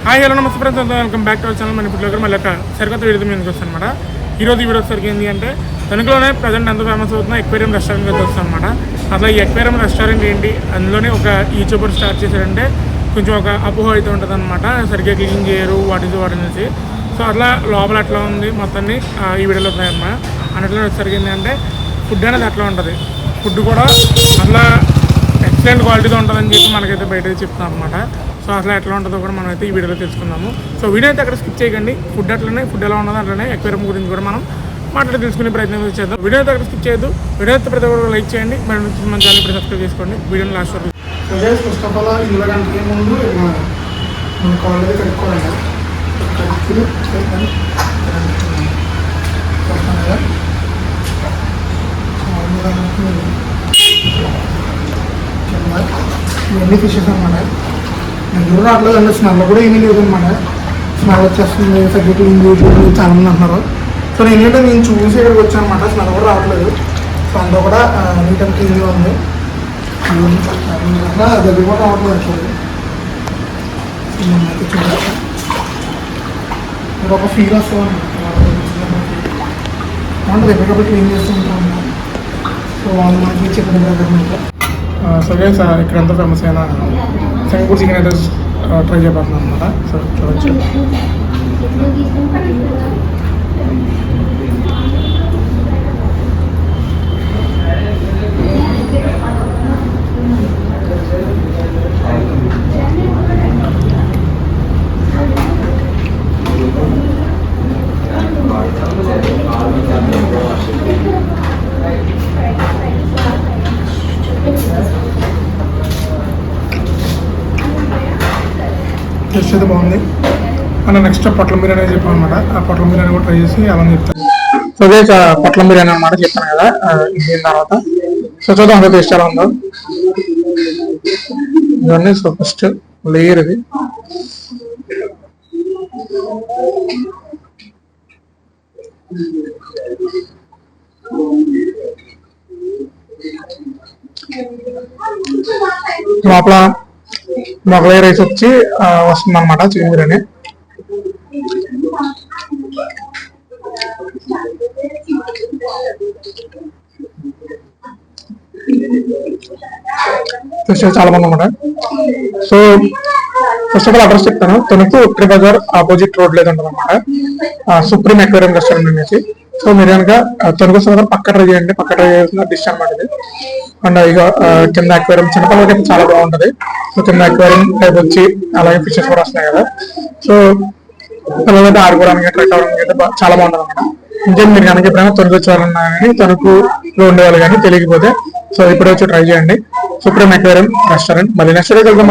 Hi hello నమస్తే friends, welcome back to our channel. మన ఇప్పుడు మళ్ళీ ఒక సరికొత్త వీడియో మీదకి వస్తాను అనమాట. ఈరోజు ఈ వీడియో వచ్చేసరికి ఏంటి అంటే తణుకులోనే ప్రజెంట్ ఎంత ఫేమస్ అవుతున్న ఎక్వేరియం రెస్టారెంట్కి అయితే వస్తాను అనమాట. అసలు ఈ ఎక్వేరియం రెస్టారెంట్ ఏంటి, అందులోనే ఒక యూట్యూబర్ స్టార్ట్ చేశారంటే కొంచెం ఒక అపోహ అయితే ఉంటుంది అనమాట. సరిగ్గా క్లీన్ చేయరు వాటి అనేసి. సో అట్లా లోపల ఎట్లా ఉంది మొత్తాన్ని ఈ వీడియోలో ఉన్నాయన్నమాట. అన్నట్లు వచ్చేసరికి ఏంటంటే ఫుడ్ అనేది అట్లా ఉంటుంది. ఫుడ్ కూడా అట్లా ఎక్సలెంట్ క్వాలిటీతో ఉంటుందని చెప్పి మనకైతే బయట చెప్తున్నాం అనమాట. సో అట్లా ఎట్లా ఉంటుందో కూడా మనం అయితే ఈ వీడియోలో తెలుసుకుందాము. సో వీడియో అయితే అక్కడ స్కిప్ చేయకండి. ఫుడ్ అట్లనే, ఫుడ్ ఎలా ఉన్నదో అట్లనే ఎక్వేరియం గురించి కూడా మనం మాట్లాడి తెలుసుకునే ప్రయత్నం చేద్దాం. వీడియో అయితే అక్కడ స్కిప్ చేయొద్దు. వీడియో అయితే ప్రతి ఒక్కరు లైక్ చేయండి. మరి మన ఛానల్ ఇప్పుడు సబ్స్క్రైబ్ చేసుకోండి. వీడియోని లాస్ట్ వరకు. ఫస్ట్ ఆఫ్ ఆల్ ఇళ్ళ గంటకి ముందు మన కాల్ అయితే కట్టుకోవాలి. ఇవన్నీ ఫిషెస్ అన్నమాట. దగ్గర రావట్లేదు అంటే స్మెల్ కూడా ఏమీ లేదు అనమాట. స్మెల్ వచ్చేస్తుంది, సరిగ్గా క్లీన్ చేయట్లేదు చాలా మంది అంటున్నారు. సో నేనేంటంటే నేను చూసి ఇక్కడికి వచ్చాను అనమాట. స్మెల్ కూడా రావట్లేదు. సో అంతా కూడా నీట్ అండ్ క్లీన్గా ఉంది. దగ్గర కూడా రావట్లేదు యాక్చువల్లీ. అయితే చూడాలి, ఇక్కడ ఒక ఫీల్ వస్తుంది అంటే ఎప్పటికప్పుడు క్లీన్ చేస్తూ ఉంటాం. సో వాళ్ళు మనకి చెప్పిన ప్రకారం సో గైస్ ఇక్కడ ఎంత ఫేమస్ అయినా సంగపూర్ చికెన్ అయితే ట్రై చేయబోతున్నాం అనమాట. సో చూడొచ్చు. టేస్ట్ అయితే బాగుంది. అన్న నెక్స్ట్ పొట్లం బిర్యానీ చెప్పాను అనమాట. ఆ పొట్లం బిర్యానీ కూడా ట్రై చేసి అవన్నీ చెప్తాను. సో అదే పొట్లం బిర్యానీ అనమాట చెప్పాను కదా. దీని తర్వాత సో చూద్దాం అంత టేస్ట్ ఎలా ఉందో. ఇవన్నీ సో ఫస్ట్ లేయర్ ఇది. లోపల మొగలై రైస్ వచ్చి వస్తుంది అనమాట చికెన్ బిర్యానీ. చాలా బాగుంది అనమాట. So first of all address చెప్తాను. తణుకు ఉక్రి బజార్ ఆపోజిట్ రోడ్ లేదు ఉంటుంది అనమాట. సుప్రీం ఎక్వేరియం రెస్టారెంట్ అనేసి. సో మీరు కనుక తణుకు సముద్రం పక్క ట్రై చేయండి. పక్క ట్రై చేసిన డిష్ అనమాట ఇది. అండ్ ఇక కింద అక్వేరియం చిన్నపిల్లలకి అయితే చాలా బాగుంటుంది. సో కింద అక్వేరియం టైప్ వచ్చి అలాగే ఫిషెస్ కూడా వస్తున్నాయి కదా. సో పిల్లలైతే ఆడుకోవడానికి ట్రై అవ్వడానికి అయితే చాలా బాగుంటుంది అనమాట. ఇంకేం మీరు కనుక ఎప్పుడైనా తణుకు వచ్చేవాళ్ళన్నా కానీ తణుకులో ఉండేవాళ్ళు కానీ తెలియకపోతే సో ఇప్పుడు వచ్చి ట్రై చేయండి. Supreme aquarium restaurant. మళ్ళీ నెక్స్ట్ డే వెళ్దాం.